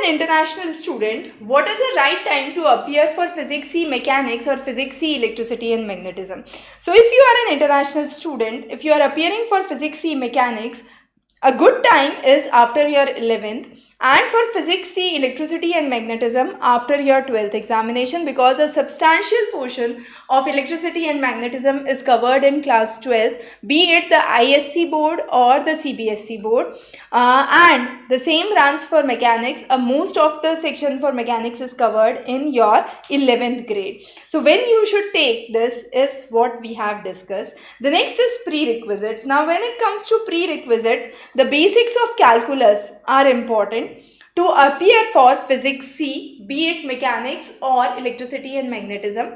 an international student, what is the right time to appear for Physics C Mechanics or Physics C Electricity and Magnetism? So if you are an international student, if you are appearing for Physics C Mechanics, a good time is after your 11th, and for Physics C Electricity and Magnetism after your 12th examination, because a substantial portion of electricity and magnetism is covered in class 12th, be it the ISC board or the CBSE board, and the same runs for mechanics. Most of the section for mechanics is covered in your 11th grade. So when you should take this is what we have discussed. The next is prerequisites. Now when it comes to prerequisites, the basics of calculus are important to appear for Physics C, be it mechanics or electricity and magnetism.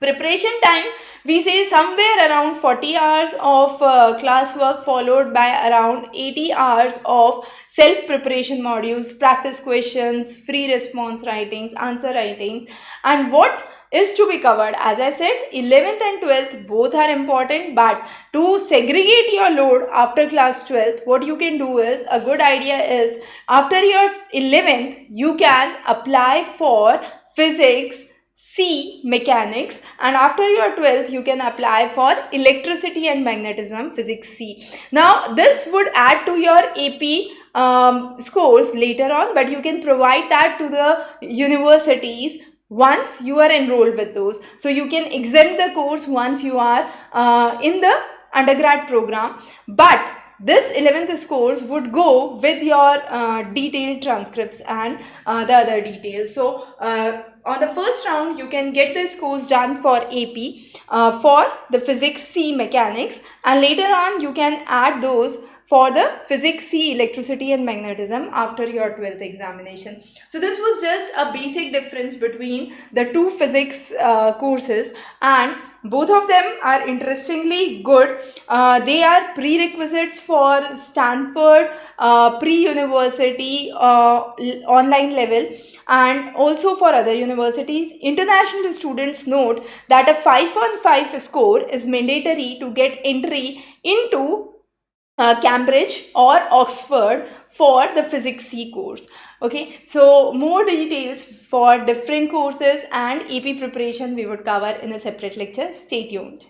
Preparation time, we say somewhere around 40 hours of class work, followed by around 80 hours of self-preparation modules, practice questions, free response writings, answer writings. And what is to be covered, as I said, 11th and 12th both are important, but to segregate your load after class 12th, what you can do is, a good idea is, after your 11th you can apply for Physics C Mechanics, and after your 12th you can apply for Electricity and Magnetism Physics C. Now this would add to your AP scores later on, but you can provide that to the universities once you are enrolled with those. So you can exempt the course once you are in the undergrad program, but this 11th scores would go with your detailed transcripts and the other details. So on the first round you can get the scores done for AP for the Physics C Mechanics, and later on you can add those for the Physics C Electricity and Magnetism after your 12th examination. So this was just a basic difference between the two physics courses, and both of them are interestingly good. They are prerequisites for Stanford pre-university online level, and also for other universities. International students note that a 5-on-5 score is mandatory to get entry into Cambridge or Oxford for the Physics C course. Okay, so more details for different courses and AP preparation we would cover in a separate lecture. Stay tuned.